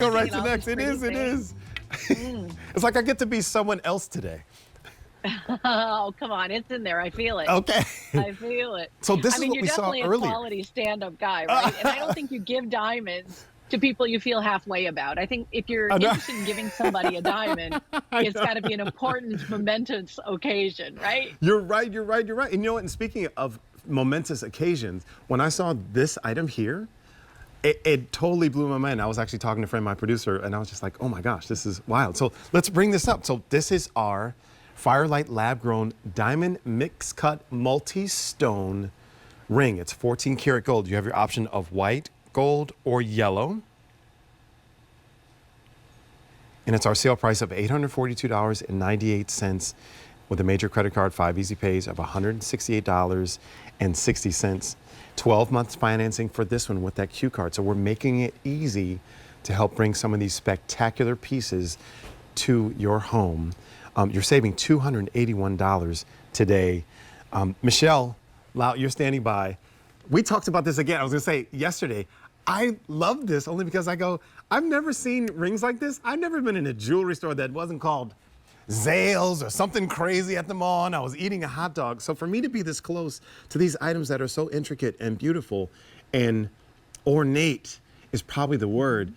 go right seeing to all next. these It pretty is. It things. is. Mm. It's like I get to be someone else today. Oh, come on, it's in there. I feel it. Okay. I feel it. So this I is mean, what you're we saw definitely a earlier. quality stand-up guy, right? And I don't think you give diamonds to people you feel halfway about. I think if you're I know. interested in giving somebody a diamond, I it's know. got to be an important, momentous occasion, right? You're right. You're right. You're right. And you know what? And speaking of momentous occasions, when I saw this item here, it totally blew my mind. I was actually talking to a friend, my producer, and I was just like, oh my gosh, this is wild. So let's bring this up. So this is our Firelight Lab Grown Diamond Mix Cut Multi-Stone Ring. It's 14 karat gold. You have your option of white, gold, or yellow. And it's our sale price of $842.98 with a major credit card, 5 easy pays of $168.60. 12 months financing for this one with that Q card. So we're making it easy to help bring some of these spectacular pieces to your home. You're saving $281 today. Michelle Lau, you're standing by. We talked about this again. I was gonna say yesterday, I love this only because I've never seen rings like this. I've never been in a jewelry store that wasn't called Zales or something crazy at the mall, and I was eating a hot dog. So for me to be this close to these items that are so intricate and beautiful and ornate is probably the word.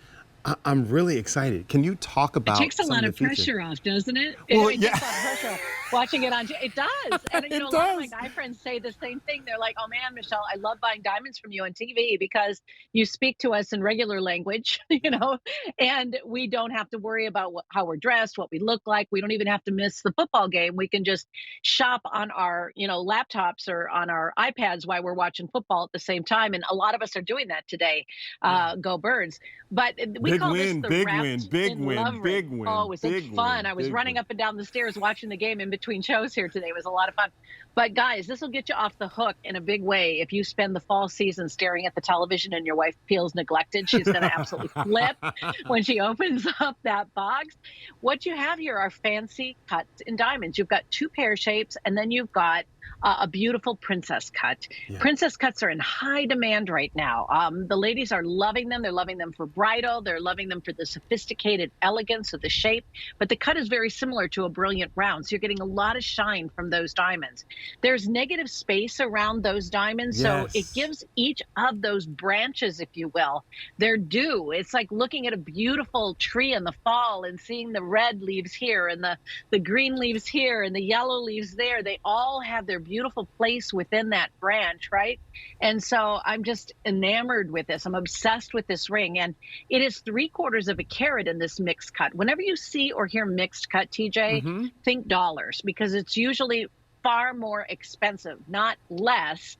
I'm really excited. Can you talk It about takes a some lot of of the features? pressure off, doesn't it? Well, It yeah. takes a lot of pressure off watching it on. It does, and you know, It a lot of my does. guy friends say the same thing. They're like, "Oh man, Michelle, I love buying diamonds from you on TV because you speak to us in regular language, you know, and we don't have to worry about how we're dressed, what we look like. We don't even have to miss the football game. We can just shop on our, you know, laptops or on our iPads while we're watching football at the same time. And a lot of us are doing that today. Yeah. Go Birds! But we Big call this win, the big win, wrapped big in win, love ring. big Oh, win, was it big fun? win, I was big running win. up and down the stairs watching the game in between shows here today. It was a lot of fun. But guys, this will get you off the hook in a big way. If you spend the fall season staring at the television and your wife feels neglected, she's going to absolutely flip when she opens up that box. What you have here are fancy cuts in diamonds. You've got two pear shapes, and then you've got a beautiful princess cut. Yeah. Princess cuts are in high demand right now. The ladies are loving them. They're loving them for bridal. They're loving them for the sophisticated elegance of the shape. But the cut is very similar to a brilliant round. So you're getting a lot of shine from those diamonds. There's negative space around those diamonds. So it Yes. gives each of those branches, if you will, their due. It's like looking at a beautiful tree in the fall and seeing the red leaves here and the green leaves here and the yellow leaves there. They all have their beautiful place within that branch, right? And so I'm just enamored with this. I'm obsessed with this ring. And it is 3/4 of a carat in this mixed cut. Whenever you see or hear mixed cut, TJ, Mm-hmm. think dollars, because it's usually far more expensive, not less,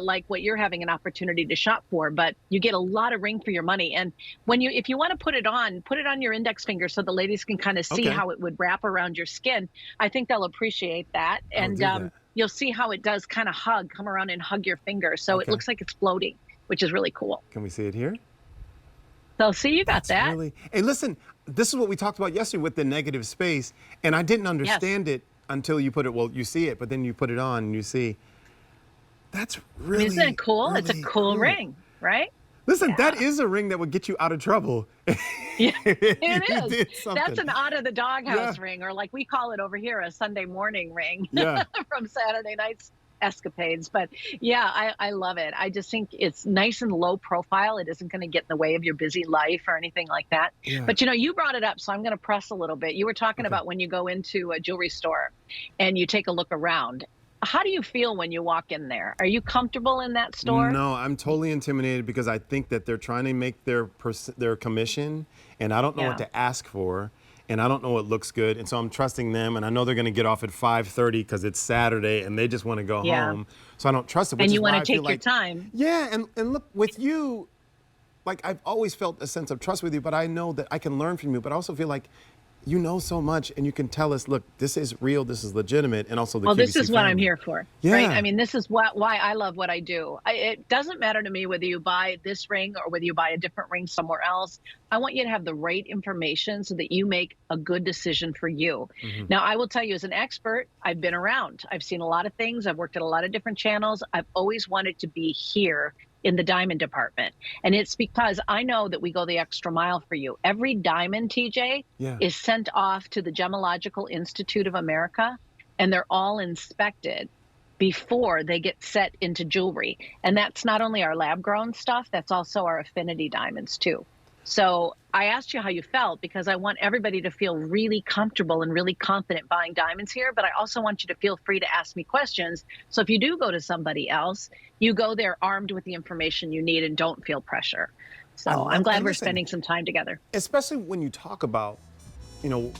like what you're having an opportunity to shop for, but you get a lot of ring for your money. And if you want to put it on your index finger so the ladies can kind of see Okay. how it would wrap around your skin. I think they'll appreciate that. I'll And do that. you'll see how it does kind of come around and hug your finger. So it Okay. looks like it's floating, which is really cool. Can we see it here? So see, you got That's that. really. Hey, listen, this is what we talked about yesterday with the negative space, and I didn't understand it until you put it. Well, you see it, but then you put it on and you see. That's really. Isn't that cool? It's a really cool ring, right? Listen, Yeah. that is a ring that would get you out of trouble. Yeah, You it did is. something. That's an out of the doghouse Yeah. ring, or like we call it over here, a Sunday morning ring Yeah. from Saturday night's escapades. But yeah, I love it. I just think it's nice and low profile. It isn't going to get in the way of your busy life or anything like that. Yeah. But you know, you brought it up, so I'm going to press a little bit. You were talking Okay. about when you go into a jewelry store and you take a look around. How do you feel when you walk in there? Are you comfortable in that store? No, I'm totally intimidated because I think that they're trying to make their commission, and I don't know what Yeah. to ask for, and I don't know what looks good, and so I'm trusting them, and I know they're going to get off at 5:30 because it's Saturday, and they just want to go Yeah. home, so I don't trust it. Which And is you want why to I feel take your like, time. yeah, and look with you, like I've always felt a sense of trust with you, but I know that I can learn from you, but I also feel like you know so much, and you can tell us, look, this is real, this is legitimate, and also the Well, this QVC is what I'm family. here for, Yeah. right? I mean, this is why I love what I do. It doesn't matter to me whether you buy this ring or whether you buy a different ring somewhere else. I want you to have the right information so that you make a good decision for you. Mhm. Now, I will tell you as an expert, I've been around. I've seen a lot of things. I've worked at a lot of different channels. I've always wanted to be here in the diamond department. And it's because I know that we go the extra mile for you. Every diamond, TJ, Yeah. is sent off to the Gemological Institute of America, and they're all inspected before they get set into jewelry. And that's not only our lab grown stuff, that's also our affinity diamonds too. So I asked you how you felt because I want everybody to feel really comfortable and really confident buying diamonds here, but I also want you to feel free to ask me questions. So if you do go to somebody else, you go there armed with the information you need and don't feel pressure. So I'm glad we're spending some time together. Especially when you talk about, you know,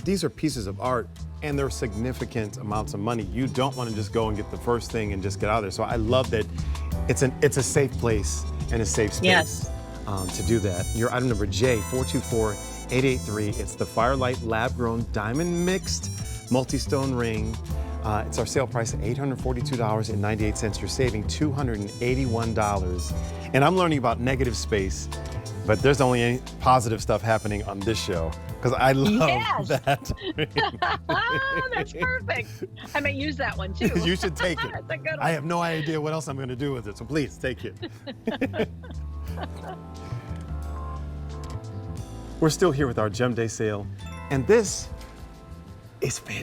these are pieces of art and they're significant amounts of money. You don't want to just go and get the first thing and just get out of there. So I love that it's a safe place and a safe space. Yes. To do that. Your item number J424883. It's the Firelight Lab Grown Diamond Mixed Multi-Stone Ring. It's our sale price at $842.98. You're saving $281. And I'm learning about negative space, but there's only any positive stuff happening on this show because I love that. That's perfect. I may use that one too. You should take it. That's a good one. I have no idea what else I'm going to do with it, so please take it. We're still here with our Gem Day sale, and this is fantastic.